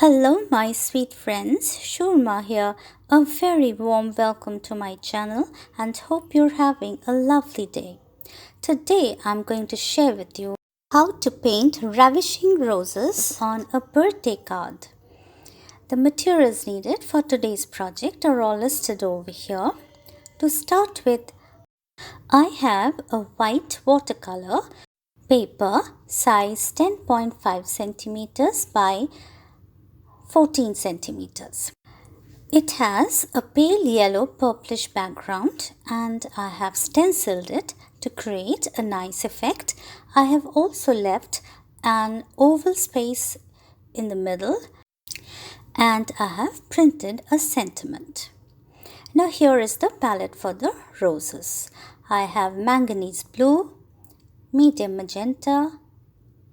Hello, my sweet friends. Shurma here. A very warm welcome to my channel and hope you're having a lovely day. Today, I'm going to share with you how to paint ravishing roses on a birthday card. The materials needed for today's project are all listed over here. To start with, I have a white watercolor paper size 10.5 centimeters by 14 centimeters. It has a pale yellow purplish background and I have stencilled it to create a nice effect. I have also left an oval space in the middle and I have printed a sentiment. Now here is the palette for the roses. I have manganese blue, medium magenta,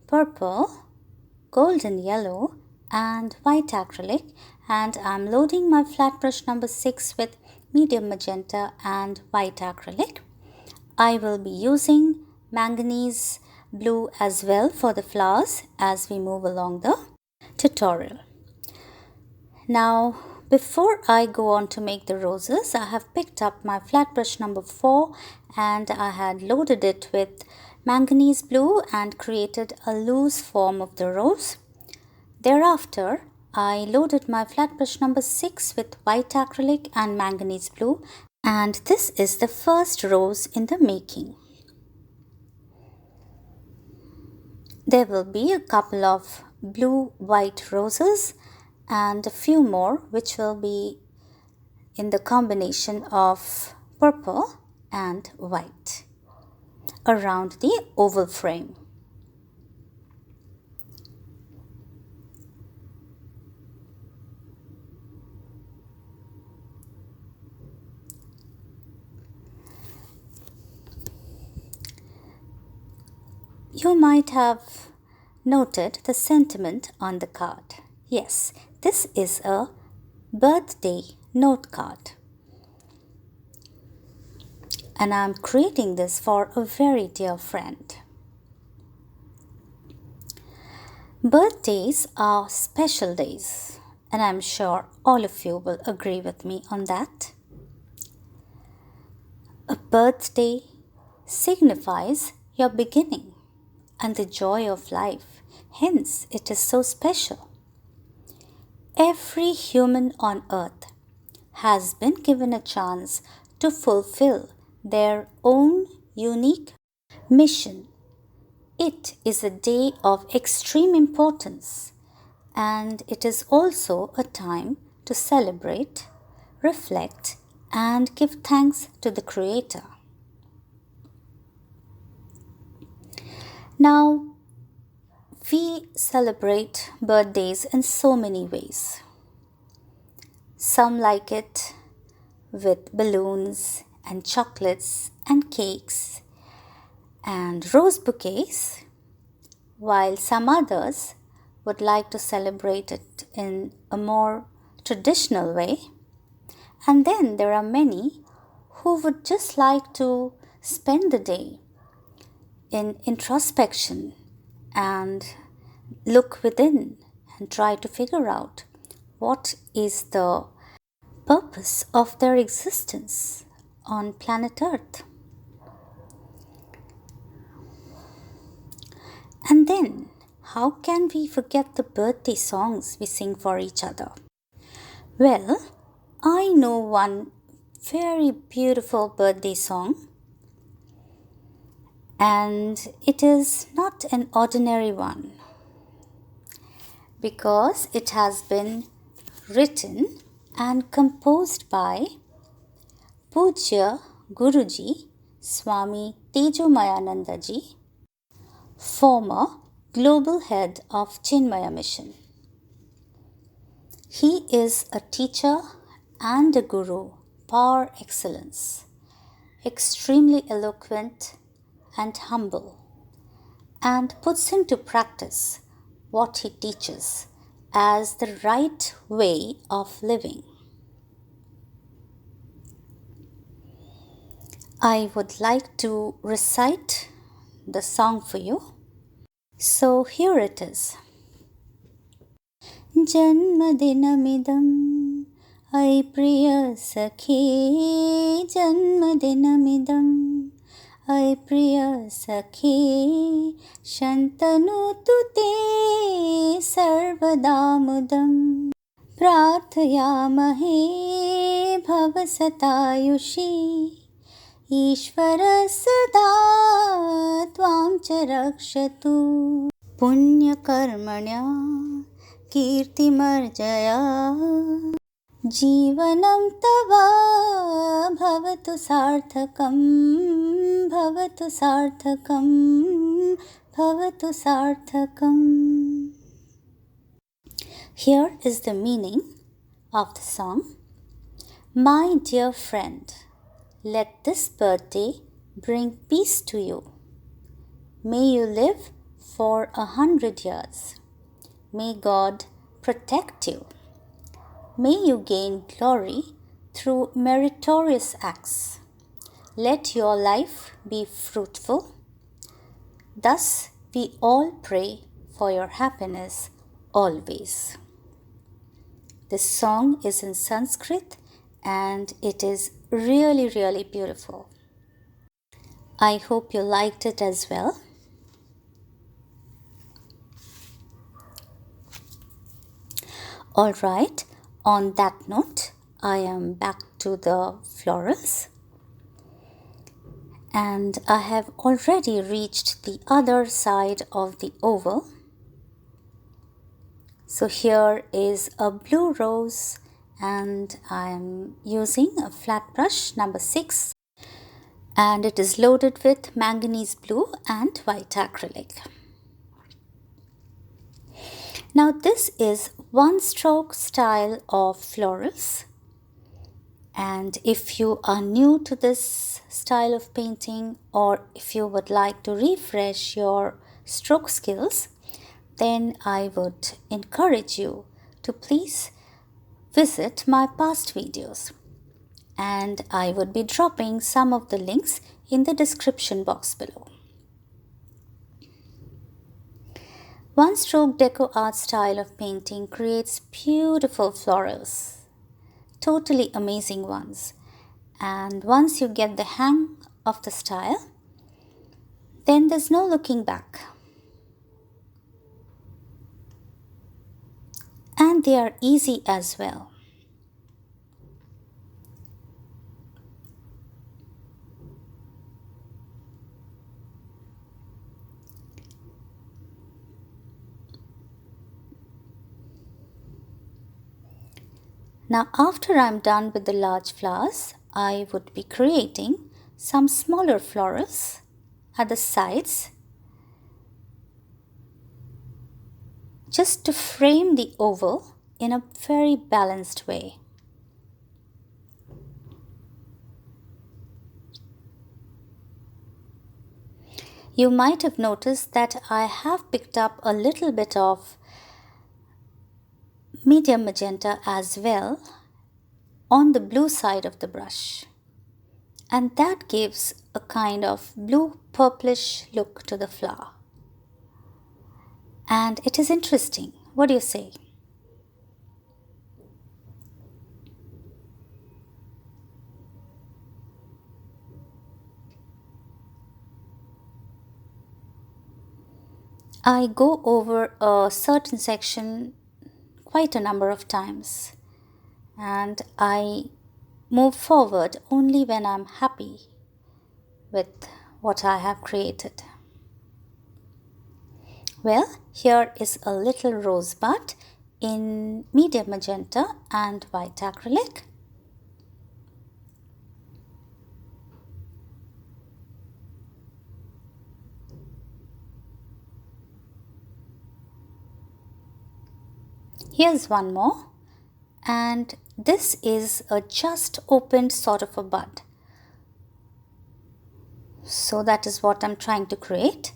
purple, golden yellow and white acrylic, and I'm loading my flat brush number 6 with medium magenta and white acrylic. I will be using manganese blue as well for the flowers as we move along the tutorial. Now before I go on to make the roses, I have picked up my flat brush number 4 and I had loaded it with manganese blue and created a loose form of the rose. Thereafter, I loaded my flat brush number 6 with white acrylic and manganese blue, and this is the first rose in the making. There will be a couple of blue-white roses and a few more which will be in the combination of purple and white around the oval frame. You might have noted the sentiment on the card. Yes, this is a birthday note card. And I'm creating this for a very dear friend. Birthdays are special days, and I'm sure all of you will agree with me on that. A birthday signifies your beginning and the joy of life. Hence, it is so special. Every human on earth has been given a chance to fulfill their own unique mission. It is a day of extreme importance, and it is also a time to celebrate, reflect, and give thanks to the Creator. Now, we celebrate birthdays in so many ways. Some like it with balloons and chocolates and cakes and rose bouquets, while some others would like to celebrate it in a more traditional way. And then there are many who would just like to spend the day in introspection and look within and try to figure out what is the purpose of their existence on planet Earth. And then, how can we forget the birthday songs we sing for each other? Well, I know one very beautiful birthday song, and it is not an ordinary one because it has been written and composed by Pujya Guruji Swami Tejomayananda ji, former global head of Chinmaya Mission. He is a teacher and a guru par excellence, extremely eloquent and humble, and puts into practice what he teaches as the right way of living. I would like to recite the song for you. So here it is. जन्मदिनमिदम् अयि प्रिय सखे जन्मदिनमिदम् अयि प्रिय सखे शन्तनोतु ते सर्वदा मुदम् प्रार्थयामहे भव सतायुषी ईश्वर सदा त्वां च रक्षतु पुण्यकर्मण्या कीर्तिमर्जया जीवनं तव भवतु सार्थकं भवतु सार्थकं भवतु सार्थकम्. Here is the meaning of the song. My dear friend, let this birthday bring peace to you. May you live for 100 years. May God protect you. May you gain glory through meritorious acts. Let your life be fruitful. Thus we all pray for your happiness always. This song is in Sanskrit and it is really, really beautiful. I hope you liked it as well. Alright, on that note, I am back to the florals. And I have already reached the other side of the oval. So here is a blue rose and I am using a flat brush number 6 and it is loaded with manganese blue and white acrylic. Now this is one stroke style of florals, and if you are new to this style of painting or if you would like to refresh your stroke skills, then I would encourage you to please visit my past videos, and I would be dropping some of the links in the description box below. One stroke deco art style of painting creates beautiful florals, totally amazing ones, and once you get the hang of the style, then there's no looking back. And they are easy as well. Now after I'm done with the large flowers, I would be creating some smaller florals at the sides just to frame the oval in a very balanced way. You might have noticed that I have picked up a little bit of medium magenta as well on the blue side of the brush, and that gives a kind of blue purplish look to the flower, and it is interesting. What do you say? I go over a certain section quite a number of times, and I move forward only when I'm happy with what I have created. Well, here is a little rosebud in medium magenta and white acrylic. Here's one more, and this is a just opened sort of a bud. So that is what I'm trying to create.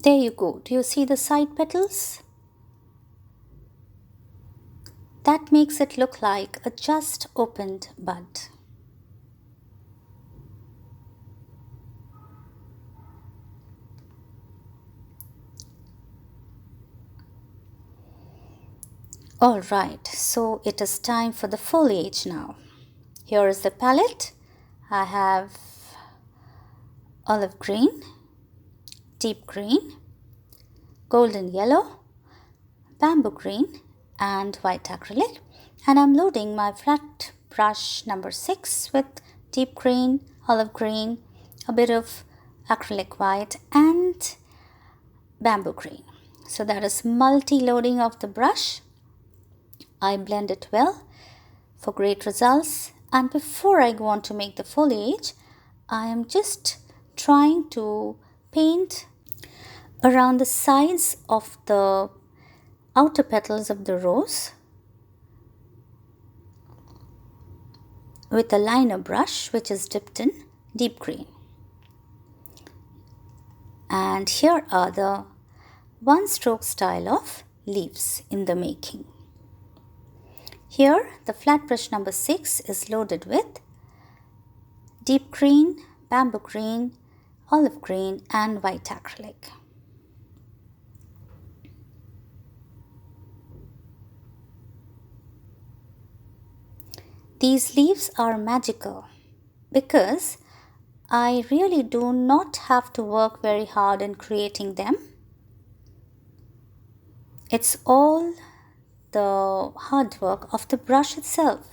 There you go. Do you see the side petals? That makes it look like a just opened bud. Alright, so it is time for the foliage now. Here is the palette. I have olive green, deep green, golden yellow, bamboo green and white acrylic, and I'm loading my flat brush number 6 with deep green, olive green, a bit of acrylic white and bamboo green. So that is multi-loading of the brush. I blend it well for great results, and before I go on to make the foliage, I am just trying to paint around the sides of the outer petals of the rose with a liner brush which is dipped in deep green. And here are the one stroke style of leaves in the making. Here the flat brush number 6 is loaded with deep green, bamboo green, olive green and white acrylic. These leaves are magical because I really do not have to work very hard in creating them. It's all the hard work of the brush itself.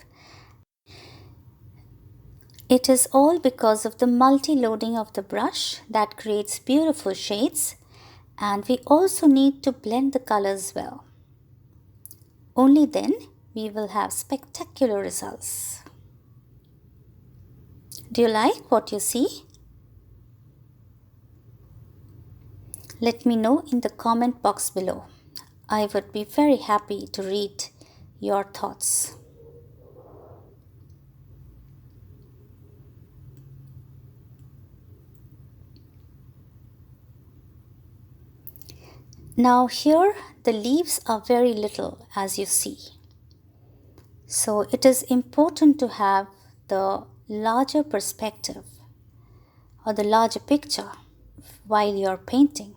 It is all because of the multi-loading of the brush that creates beautiful shades, and we also need to blend the colors well. Only then we will have spectacular results. Do you like what you see? Let me know in the comment box below. I would be very happy to read your thoughts. Now here the leaves are very little, as you see. So it is important to have the larger perspective or the larger picture while you're painting,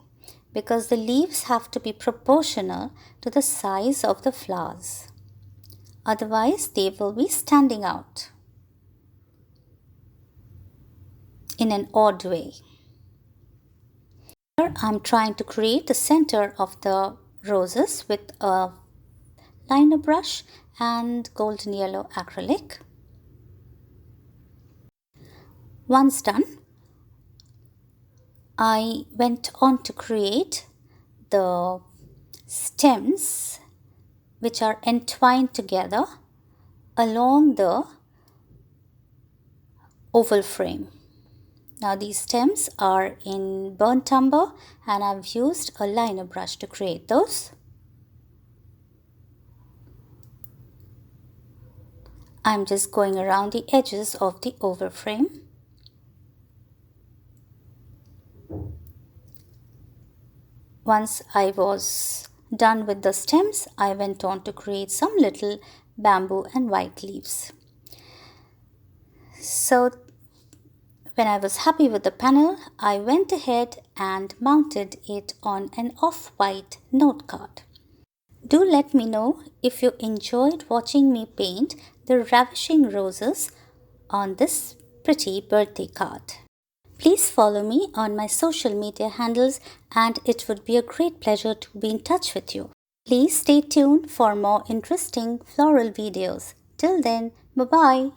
because the leaves have to be proportional to the size of the flowers. Otherwise they will be standing out in an odd way. Here I'm trying to create the center of the roses with a liner brush and golden yellow acrylic. Once done, I went on to create the stems which are entwined together along the oval frame. Now these stems are in burnt umber and I've used a liner brush to create those. I'm just going around the edges of the oval frame. Once I was done with the stems, I went on to create some little bamboo and white leaves. So when I was happy with the panel, I went ahead and mounted it on an off-white note card. Do let me know if you enjoyed watching me paint the Ravishing Roses on this pretty birthday card. Please follow me on my social media handles and it would be a great pleasure to be in touch with you. Please stay tuned for more interesting floral videos. Till then, bye-bye.